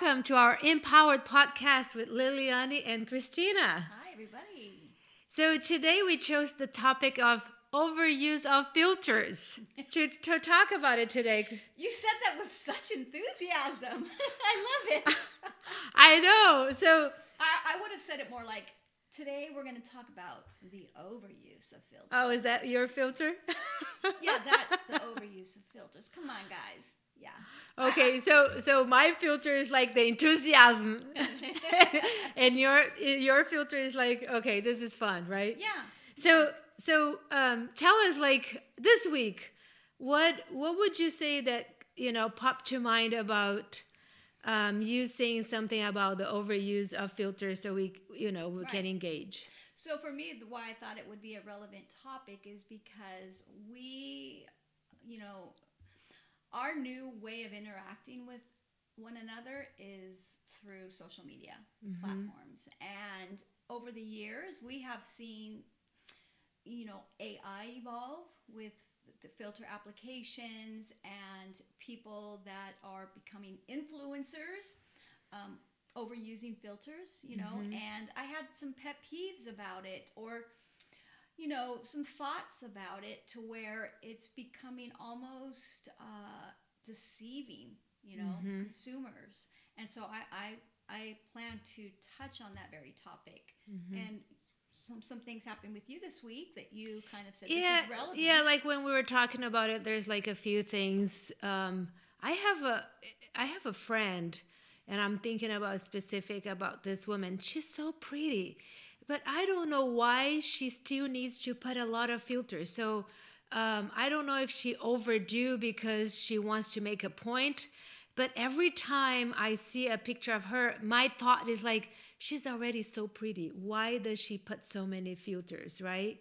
welcome to our Empowered Podcast with Liliani and Christina. Hi, everybody. So today we chose the topic of overuse of filters to talk about it today. You said that with such enthusiasm. I love it. I know. So I would have said it more like, today we're going to talk about the overuse of filters. oh, is that your filter? Yeah, that's the overuse of filters. Come on, guys. Yeah. Okay, so my filter is like the enthusiasm, and your filter is like, okay, this is fun, right? Yeah. So tell us, like, this week, what would you say that popped to mind about you saying something about the overuse of filters, so we can engage. So for me, why I thought it would be a relevant topic is because we, our new way of interacting with one another is through social media platforms. And over the years, we have seen, AI evolve with the filter applications and people that are becoming influencers, overusing filters, and I had some pet peeves about it, or some thoughts about it, to where it's becoming almost deceiving, consumers. And so I plan to touch on that very topic. And some things happened with you this week that you kind of said this is relevant. Yeah, like when we were talking about it, there's like a few things. I have a friend, and I'm thinking about specific about this woman. She's so pretty, but I don't know why she still needs to put a lot of filters. So I don't know if she overdo because she wants to make a point. But every time I see a picture of her, my thought is like, she's already so pretty. Why does she put so many filters, right?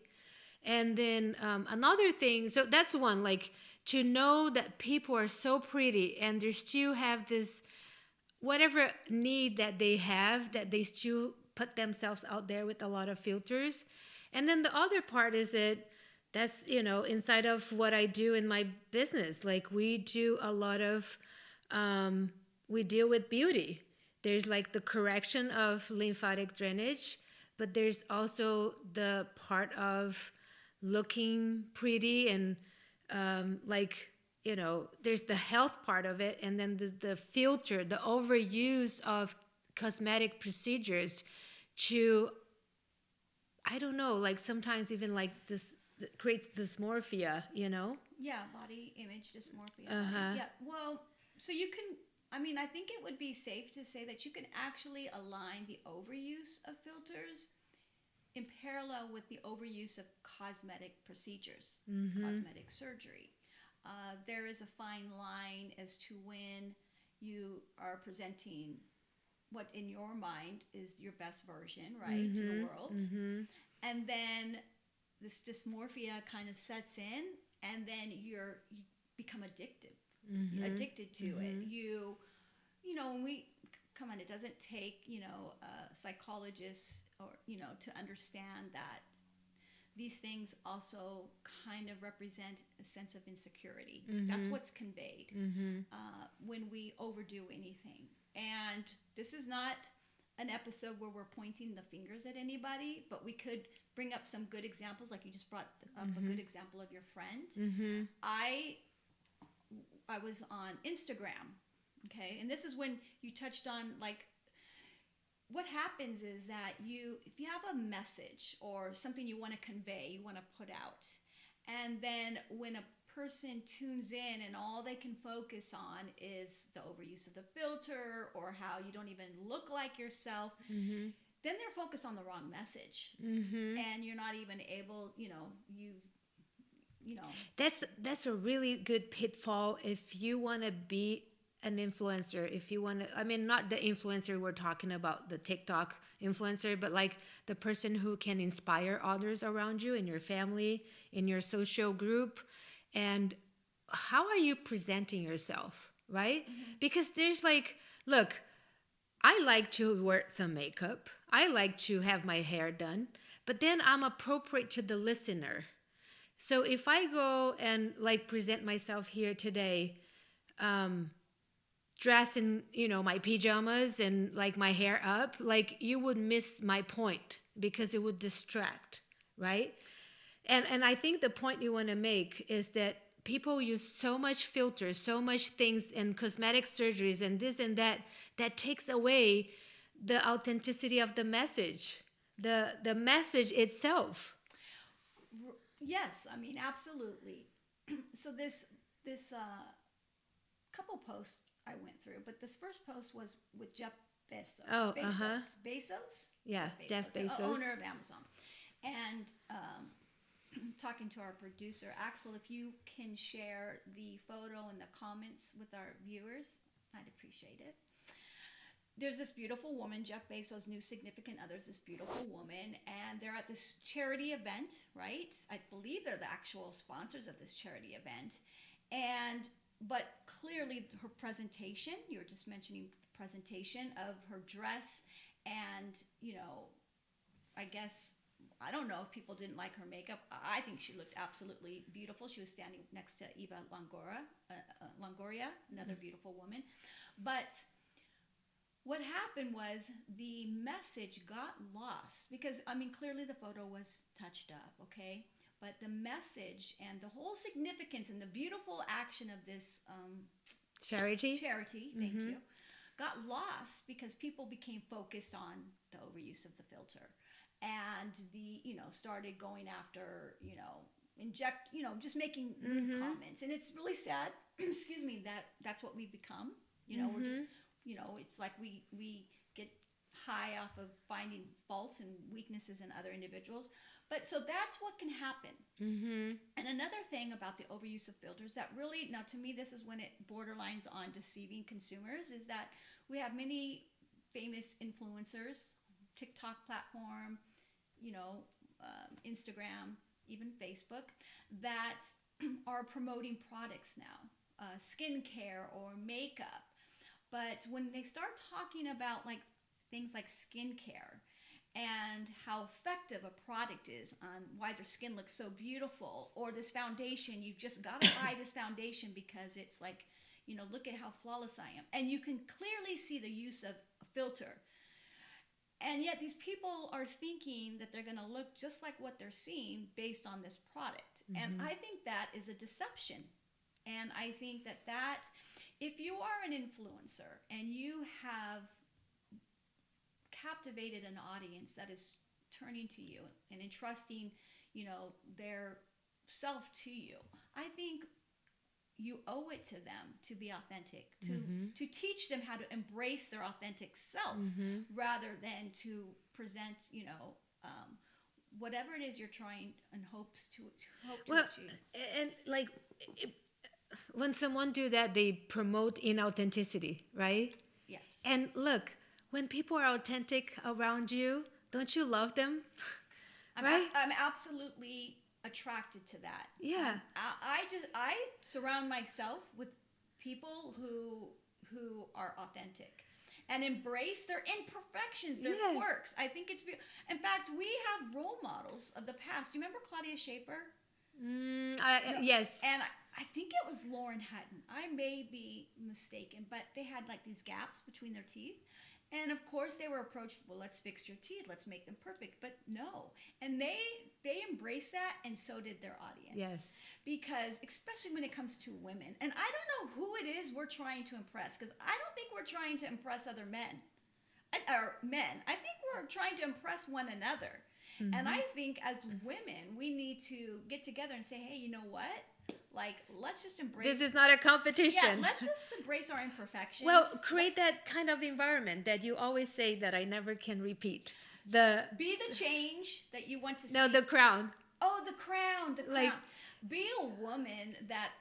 And then another thing, so that's one, like to know that people are so pretty and they still have this whatever need that they have, that they still put themselves out there with a lot of filters. And then the other part is that's inside of what I do in my business. Like we do a lot of we deal with beauty. There's like the correction of lymphatic drainage, but there's also the part of looking pretty and there's the health part of it, and then the filter, the overuse of cosmetic procedures to, I don't know, like sometimes even like this creates dysmorphia, Yeah, body image dysmorphia. Yeah, well, so you can, I think it would be safe to say that you can actually align the overuse of filters in parallel with the overuse of cosmetic procedures, cosmetic surgery. There is a fine line as to when you are presenting what in your mind is your best version, right, to the world. And then this dysmorphia kind of sets in, and then you become addicted to it. When we come on, it doesn't take a psychologist or to understand that these things also kind of represent a sense of insecurity. That's what's conveyed when we overdo anything. And this is not an episode where we're pointing the fingers at anybody, but we could bring up some good examples, like you just brought up a good example of your friend. I was on Instagram, okay, and this is when you touched on, like, what happens is that if you have a message or something you want to convey, you want to put out, and then when a person tunes in and all they can focus on is the overuse of the filter or how you don't even look like yourself, then they're focused on the wrong message, and you're not even able, That's a really good pitfall if you want to be an influencer. If you want to, not the influencer we're talking about, the TikTok influencer, but like the person who can inspire others around you, in your family, in your social group. And how are you presenting yourself, right? Because there's like, look, I like to wear some makeup. I like to have my hair done, but then I'm appropriate to the listener. So if I go and like present myself here today, dressed in, my pajamas and like my hair up, like you would miss my point because it would distract, right? And I think the point you want to make is that people use so much filters, so much things and cosmetic surgeries and this and that, that takes away the authenticity of the message, the message itself. Yes, I mean, absolutely. So this couple posts I went through, but this first post was with Jeff Bezos. Oh, Bezos? Yeah, Jeff The Bezos. owner of Amazon. And talking to our producer, Axel, if you can share the photo and the comments with our viewers, I'd appreciate it. There's this beautiful woman, Jeff Bezos' new significant other is this beautiful woman, and they're at this charity event, right? I believe they're the actual sponsors of this charity event. But clearly her presentation, you were just mentioning the presentation of her dress, and, I guess, I don't know if people didn't like her makeup. I think she looked absolutely beautiful. She was standing next to Longoria, another beautiful woman. But what happened was the message got lost because, clearly the photo was touched up, okay? But the message and the whole significance and the beautiful action of this charity, thank you, got lost because people became focused on the overuse of the filter. And started going after, just making rude comments. And it's really sad, excuse me, that's what we've become. We're just, it's like we get high off of finding faults and weaknesses in other individuals. But so that's what can happen. And another thing about the overuse of filters that really, now to me, this is when it borderlines on deceiving consumers, is that we have many famous influencers, TikTok platform, Instagram, even Facebook, that are promoting products now, skincare or makeup. But when they start talking about like things like skincare and how effective a product is on why their skin looks so beautiful, or this foundation, you've just got to buy this foundation because it's like, look at how flawless I am. And you can clearly see the use of a filter. And yet these people are thinking that they're going to look just like what they're seeing based on this product. And I think that is a deception. And I think that if you are an influencer and you have captivated an audience that is turning to you and entrusting, their self to you, I think you owe it to them to be authentic, to teach them how to embrace their authentic self rather than to present, whatever it is you're trying and hope to achieve. And like when someone do that, they promote inauthenticity, right? Yes. And look, when people are authentic around you, don't you love them? Right? I'm absolutely attracted to that. Yeah. I surround myself with people who are authentic and embrace their imperfections, their quirks. I think it's beautiful. In fact, we have role models of the past. Do you remember 𝓘𝓷𝓼𝓽𝓪𝓶? Yes. And I think it was Lauren Hutton. I may be mistaken, but they had like these gaps between their teeth. And of course they were approached, well, let's fix your teeth, let's make them perfect. But no. And they embraced that, and so did their audience. Yes. Because especially when it comes to women, and I don't know who it is we're trying to impress, because I don't think we're trying to impress other men. Or men. I think we're trying to impress one another. And I think as women, we need to get together and say, hey, you know what? Like, let's just embrace... This is not a competition. Yeah, let's just embrace our imperfections. Well, create that kind of environment that you always say that I never can repeat. Be the change that you want to see. No, the crown. Oh, the crown. Like, be a woman that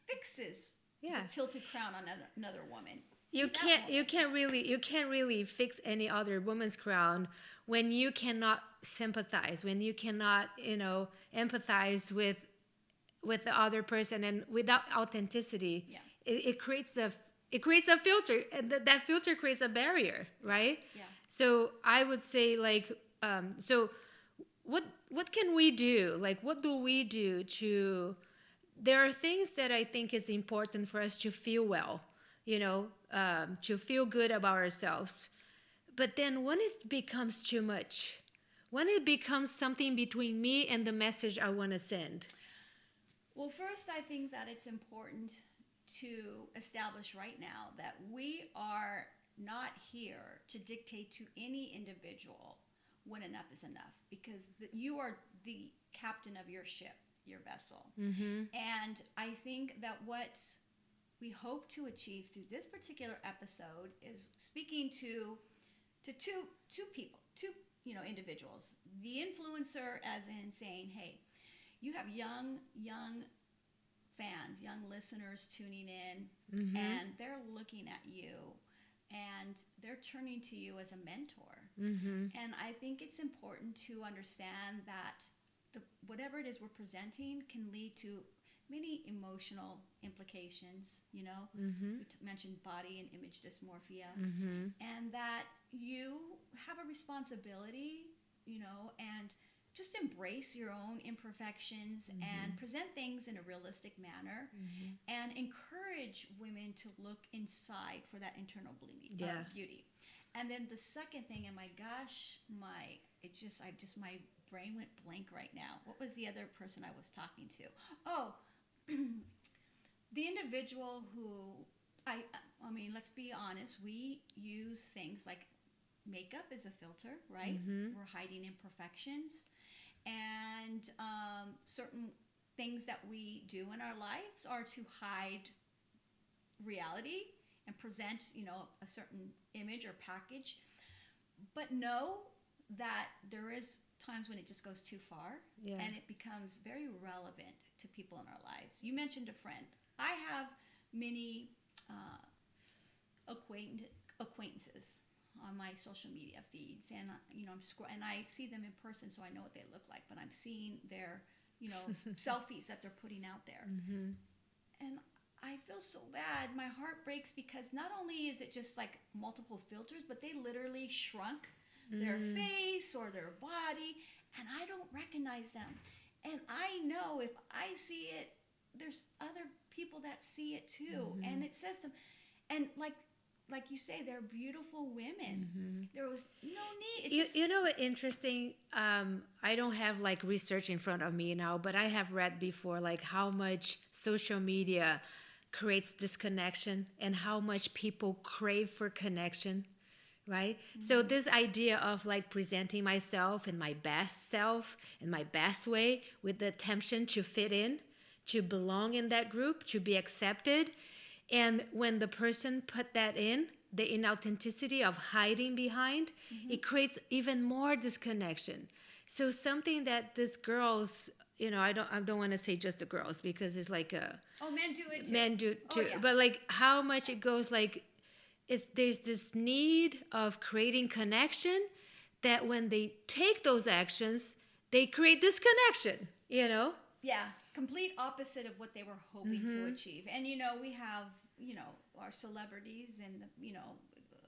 fixes the tilted crown on another woman. You can't really fix any other woman's crown when you cannot sympathize, when you cannot, empathize with the other person, and without authenticity, it creates a filter, and that filter creates a barrier, right? Yeah. So I would say, like, so what can we do? Like, what do we do there are things that I think is important for us to feel well, to feel good about ourselves. But then when it becomes too much, when it becomes something between me and the message I want to send. Well, first, I think that it's important to establish right now that we are not here to dictate to any individual when enough is enough, because you are the captain of your ship, your vessel. Mm-hmm. And I think that what we hope to achieve through this particular episode is speaking to two people, two individuals. The influencer, as in saying, hey, you have young fans, young listeners tuning in, Mm-hmm. and they're looking at you and they're turning to you as a mentor. Mm-hmm. And I think it's important to understand that whatever it is we're presenting can lead to many emotional implications. Mm-hmm. We mentioned body and image dysmorphia, Mm-hmm. and that you have a responsibility, and just embrace your own imperfections, Mm-hmm. and present things in a realistic manner, Mm-hmm. and encourage women to look inside for that internal beauty. And then the second thing, and my gosh, my brain went blank right now. What was the other person I was talking to? Oh, the individual who I mean, let's be honest. We use things like makeup as a filter, right? Mm-hmm. We're hiding imperfections, and certain things that we do in our lives are to hide reality and present, a certain image or package. But know that there is times when it just goes too far, Yeah. and it becomes very relevant to people in our lives. You mentioned a friend. I have many acquaintances on my social media feeds, and and I see them in person, so I know what they look like. But I'm seeing their selfies that they're putting out there, Mm-hmm. and I feel so bad. My heart breaks, because not only is it just like multiple filters, but they literally shrunk their face or their body, and I don't recognize them. And I know if I see it, there's other people that see it too. Mm-hmm. And it says to them, and like you say, they're beautiful women. Mm-hmm. There was no need. It just, You know what interesting? I don't have like research in front of me now, but I have read before like how much social media creates disconnection and how much people crave for connection, right? Mm-hmm. So this idea of like presenting myself in my best self, in my best way, with the attention to fit in, to belong in that group, to be accepted. And when the person put that in, the inauthenticity of hiding behind, it creates even more disconnection. So something that these girls, I don't want to say just the girls, because it's like men do it too. Men do too. Yeah. But like how much it goes, like there's this need of creating connection that when they take those actions, they create disconnection, Yeah, complete opposite of what they were hoping to achieve. And we have our celebrities and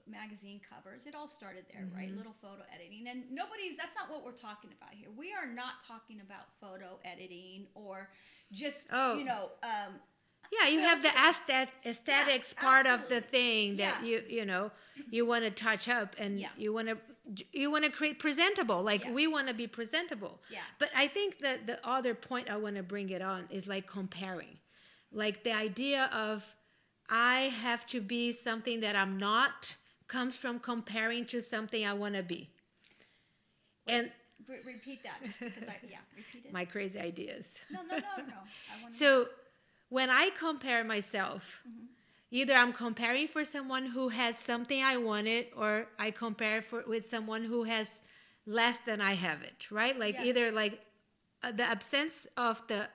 magazine covers. It all started there, right? Little photo editing, and that's not what we're talking about here. We are not talking about photo editing or just yeah, you have the aesthetics part of the thing that you want to touch up, and you want to create presentable. Like we want to be presentable. Yeah. But I think that the other point I want to bring it on is like comparing, like the idea of I have to be something that I'm not comes from comparing to something I want to be. And repeat that, because repeat it. My crazy ideas. No. So when I compare myself, either I'm comparing for someone who has something I wanted, or I compare with someone who has less than I have it, right? Like either like the absence of the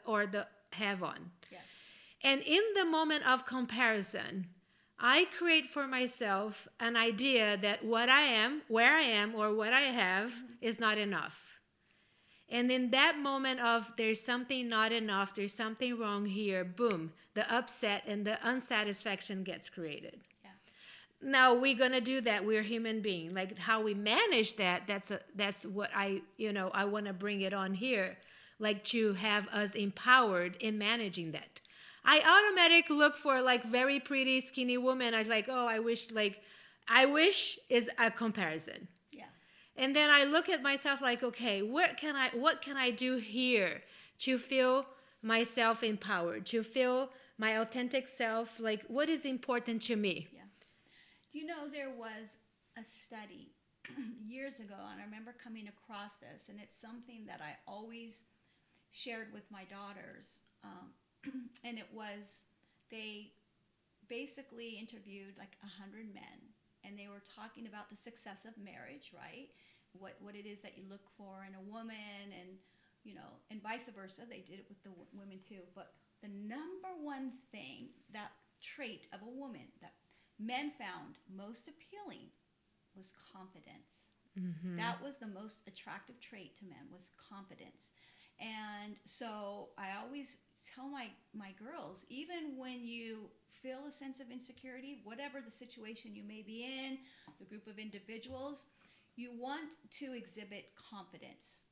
have on. Yes. And in the moment of comparison, I create for myself an idea that what I am, where I am, or what I have is not enough. And in that moment of there's something not enough, there's something wrong here, boom, the upset and the unsatisfaction gets created. Yeah. Now we're gonna do that. We're human beings. Like how we manage that. That's what I want to bring it on here. like to have us empowered in managing that. I automatically look for like very pretty skinny woman. I was like, oh, I wish is a comparison. Yeah. And then I look at myself like, okay, what can I do here to feel myself empowered, to feel my authentic self, like what is important to me? Yeah. Do you know there was a study years ago, and I remember coming across this, and it's something that I always shared with my daughters. And it was, they basically interviewed like 100 men, and they were talking about the success of marriage, right? What it is that you look for in a woman, and and vice versa. They did it with the women too. But the number one thing, that trait of a woman that men found most appealing, was confidence. Mm-hmm. That was the most attractive trait to men, was confidence. And so I always tell my girls, even when you feel a sense of insecurity, whatever the situation you may be in, the group of individuals, you want to exhibit confidence.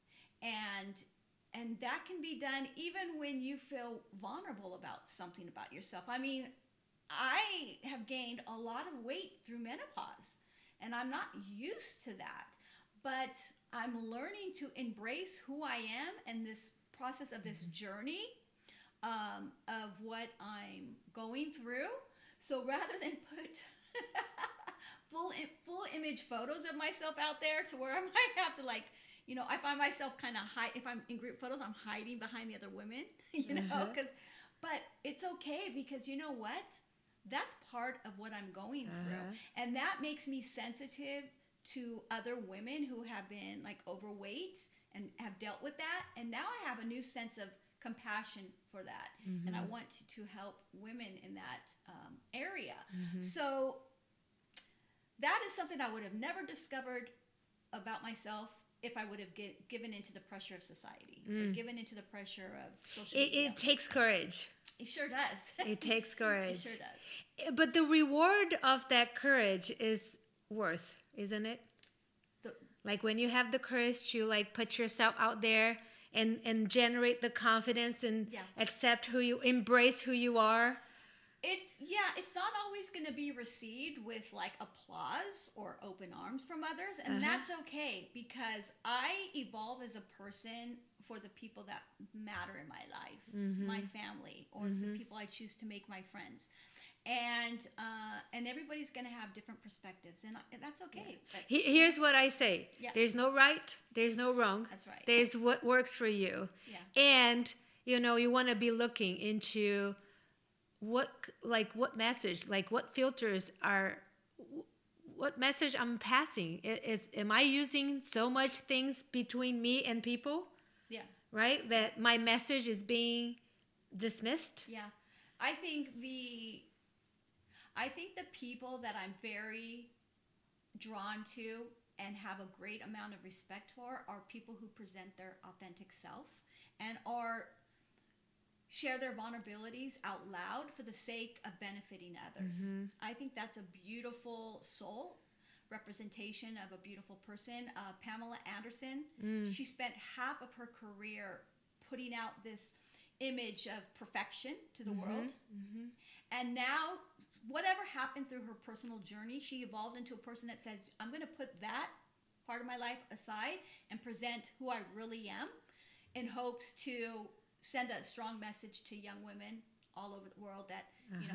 And that can be done even when you feel vulnerable about something about yourself. I mean, I have gained a lot of weight through menopause, and I'm not used to that. But I'm learning to embrace who I am and this process of this journey of what I'm going through. So rather than put full image photos of myself out there to where I might have to I find myself kind of hide. If I'm in group photos, I'm hiding behind the other women, but it's okay, because you know what? That's part of what I'm going through. And that makes me sensitive to other women who have been like overweight and have dealt with that. And now I have a new sense of compassion for that. Mm-hmm. And I want to help women in that area. Mm-hmm. So that is something I would have never discovered about myself if I would have given into the pressure of society, or given into the pressure of social media. It takes courage. It sure does. It takes courage. It sure does. But the reward of that courage is worth, isn't it? Like when you have the courage to like put yourself out there and generate the confidence and accept embrace who you are. It's not always going to be received with like applause or open arms from others, and that's okay, because I evolve as a person for the people that matter in my life, my family, or the people I choose to make my friends. And everybody's going to have different perspectives, and that's okay. Here's what I say. There's no right, there's no wrong. That's right. There's what works for you. And you want to be looking into what message, like what filters are, what message I'm passing. Am I using so much things between me and people? Right? That my message is being dismissed? I think the people that I'm very drawn to and have a great amount of respect for are people who present their authentic self and share their vulnerabilities out loud for the sake of benefiting others. I think that's a beautiful soul representation of a beautiful person. Pamela Anderson, she spent half of her career putting out this image of perfection to the world. And now, whatever happened through her personal journey, she evolved into a person that says, I'm going to put that part of my life aside and present who I really am, in hopes to send a strong message to young women all over the world that,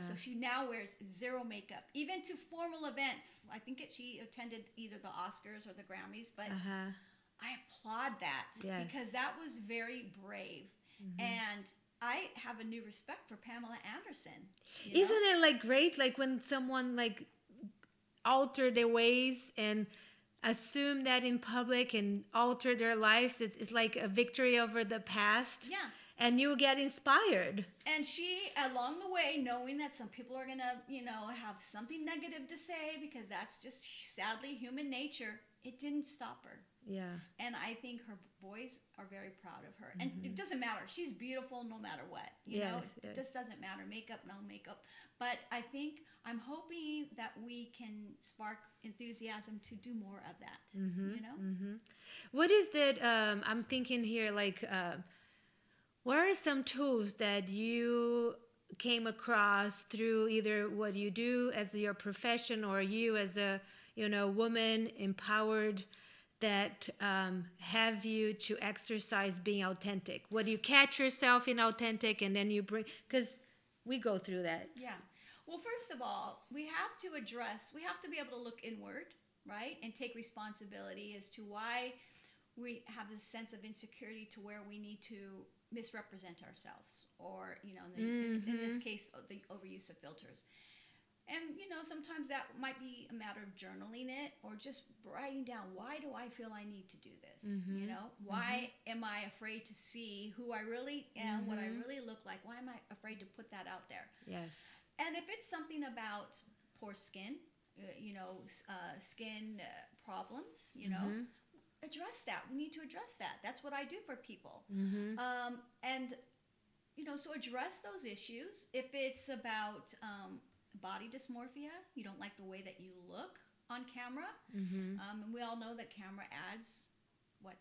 so she now wears zero makeup, even to formal events. I think she attended either the Oscars or the Grammys, but I applaud that because that was very brave. And I have a new respect for Pamela Anderson. Isn't it like great, like when someone like alter their ways and assume that in public and alter their lives? It's like a victory over the past. And you get inspired. And she, along the way, knowing that some people are going to, have something negative to say, because that's just sadly human nature, it didn't stop her. And I think her boys are very proud of her. And it doesn't matter. She's beautiful no matter what. It just doesn't matter. Makeup, no makeup. But I think I'm hoping that we can spark enthusiasm to do more of that. What is that? I'm thinking here, like What are some tools that you came across through either what you do as your profession or you as a woman empowered that have you to exercise being authentic? What do you catch yourself in authentic and then you bring, because we go through that. Yeah. Well, first of all, we have to be able to look inward, right? And take responsibility as to why we have this sense of insecurity to where we need to misrepresent ourselves, or, in this case, the overuse of filters. And, sometimes that might be a matter of journaling it or just writing down, why do I feel I need to do this? Why am I afraid to see who I really am, what I really look like? Why am I afraid to put that out there? Yes. And if it's something about poor skin, skin problems, address that. We need to address that. That's what I do for people. And, so address those issues. If it's about body dysmorphia, you don't like the way that you look on camera. And we all know that camera adds,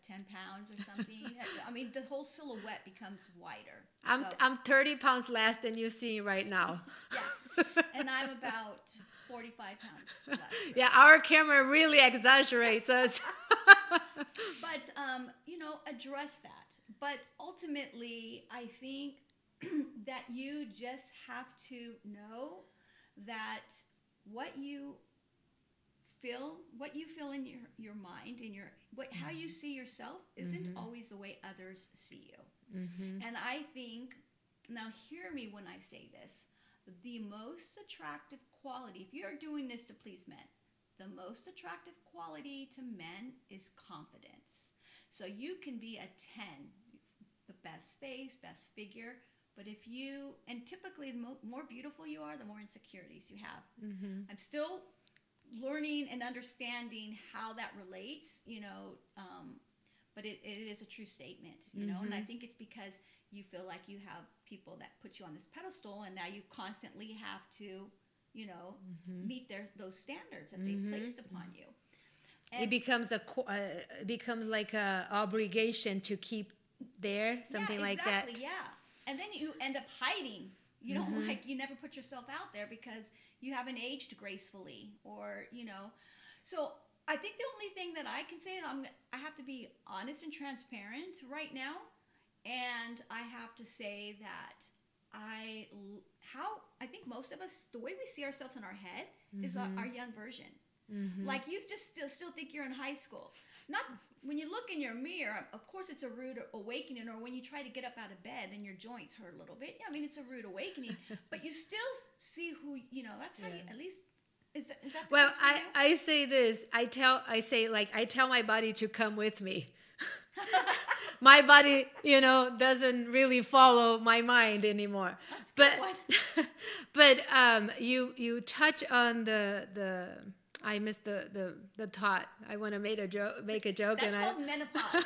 10 pounds or something. I mean, the whole silhouette becomes wider. I'm 30 pounds less than you see right now. Yeah. And I'm about 45 pounds less. Yeah, our camera really exaggerates us. But, address that. But ultimately, I think that you just have to know that what you feel in your mind, how you see yourself isn't always the way others see you. And I think, now hear me when I say this, the most attractive quality, if you're doing this to please men, the most attractive quality to men is confidence. So you can be a 10, the best face, best figure, but and typically the more beautiful you are, the more insecurities you have. I'm still learning and understanding how that relates, but it is a true statement, and I think it's because you feel like you have people that put you on this pedestal, and now you constantly have to, meet those standards that they placed upon you. And it becomes like a obligation to keep there, something like that. Exactly, yeah. And then you end up hiding. You don't you never put yourself out there because you haven't aged gracefully, or, So I think the only thing that I can say is I have to be honest and transparent right now. And I have to say that I think most of us, the way we see ourselves in our head is our young version. Like you just still think you're in high school. Not when you look in your mirror, of course it's a rude awakening, or when you try to get up out of bed and your joints hurt a little bit. Yeah, I mean, it's a rude awakening, but you still see who, that's how you, at least, is that the well, case for you? I say this, I tell my body to come with me. My body, doesn't really follow my mind anymore. That's but you touch on the I missed the thought. I want to make a joke. That's called menopause.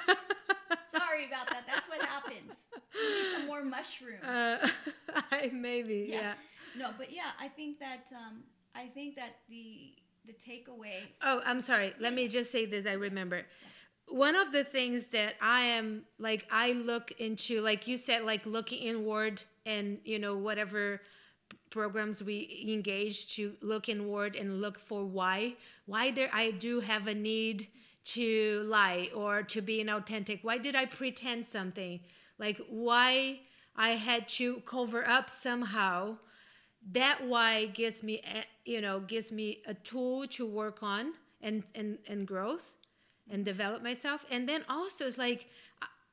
Sorry about that. That's what happens. You need some more mushrooms. Maybe, yeah. No, but yeah, I think that the takeaway. Oh, I'm sorry. Let me just say this. I remember. Yeah. One of the things that I look into, like you said, like looking inward and, whatever programs we engage to look inward and look for why there I do have a need to lie or to be inauthentic. Why did I pretend something? Like why I had to cover up somehow. That why gives me a tool to work on and growth and develop myself. And then also it's like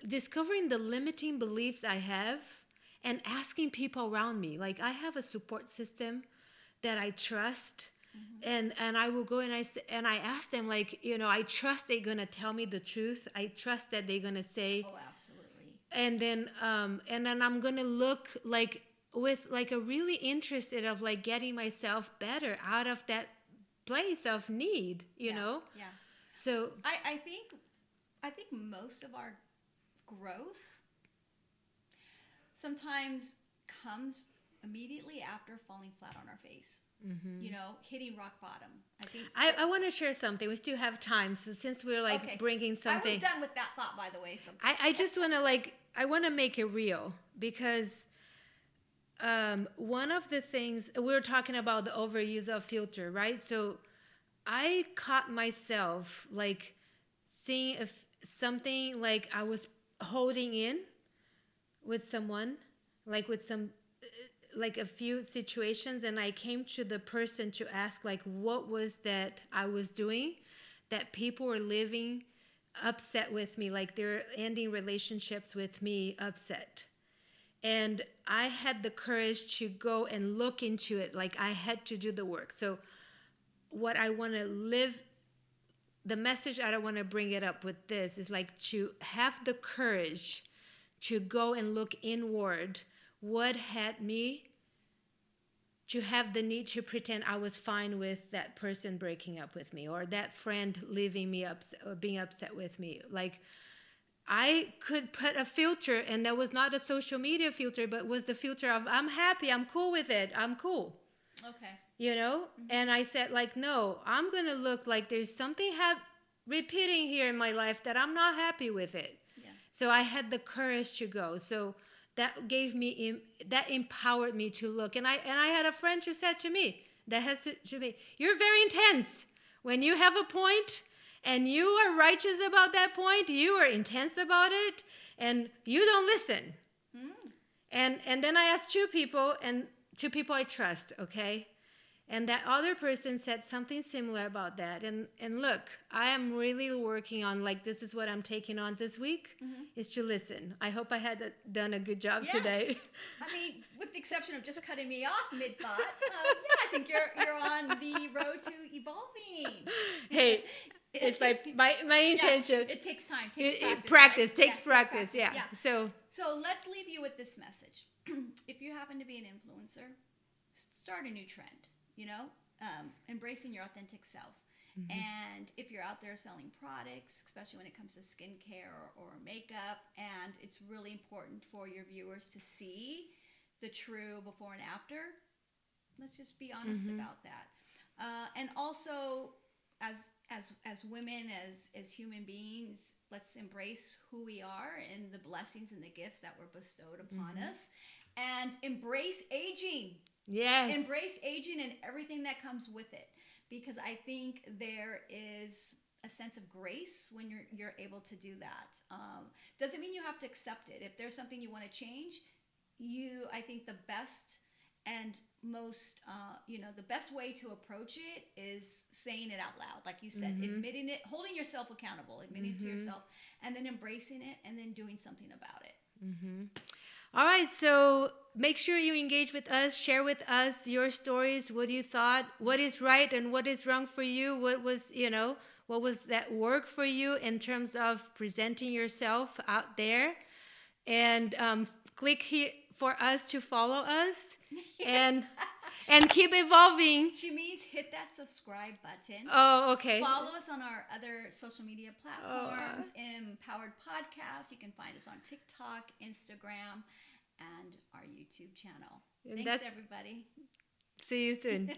discovering the limiting beliefs I have and asking people around me. Like I have a support system that I trust, and I will go and I ask them, like, I trust they're gonna tell me the truth. I trust that they're gonna say. Oh, absolutely. And then I'm gonna look like with like a really interested of like getting myself better out of that place of need, you know. Yeah. So I think most of our growth sometimes comes immediately after falling flat on our face. Hitting rock bottom. I think I want to share something. We still have time, so since we're bringing something. I was done with that thought, by the way. So I just want to I want to make it real, because one of the things we were talking about, the overuse of filter, right? So I caught myself seeing if something I was holding in with someone, with some a few situations, and I came to the person to ask what was that I was doing that people were living upset with me, they're ending relationships with me upset. And I had the courage to go and look into it. I had to do the work. So what I want to the message I don't want to bring it up with this is to have the courage to go and look inward. What had me to have the need to pretend I was fine with that person breaking up with me, or that friend leaving me upset or being upset with me? I could put a filter, and that was not a social media filter, but was the filter of I'm happy, I'm cool with it, I'm cool. Okay. And I said no, I'm going to look like there's something repeating here in my life that I'm not happy with it. Yeah. So I had the courage to go. So that gave me, that empowered me to look. And I had a friend who said to me, you're very intense. When you have a point and you are righteous about that point, you are intense about it, and you don't listen. And then I asked two people I trust, okay? And that other person said something similar about that. And look, I am really working on, this is what I'm taking on this week, is to listen. I hope I had done a good job today. I mean, with the exception of just cutting me off mid-thought, I think you're on the road to evolving. Hey, it's my intention. Yeah, it takes time. Takes practice. Right? Takes practice. Yeah. So let's leave you with this message. If you happen to be an influencer, start a new trend. Embracing your authentic self. And if you're out there selling products, especially when it comes to skincare or makeup, and it's really important for your viewers to see the true before and after, let's just be honest about that. And also, as women, as human beings, let's embrace who we are and the blessings and the gifts that were bestowed upon us, and embrace aging. Yes. Embrace aging and everything that comes with it, because I think there is a sense of grace when you're able to do that. Doesn't mean you have to accept it. If there's something you want to change, I think the best and most, the best way to approach it is saying it out loud, like you said, admitting it, holding yourself accountable, admitting it to yourself, and then embracing it, and then doing something about it. All right, so make sure you engage with us, share with us your stories, what you thought, what is right and what is wrong for you, what was that work for you in terms of presenting yourself out there, and click here for us to follow us and keep evolving. She means hit that subscribe button. Oh, okay. Follow us on our other social media platforms, Empowered Podcast. You can find us on TikTok, Instagram, and our YouTube channel. Thanks, everybody. See you soon.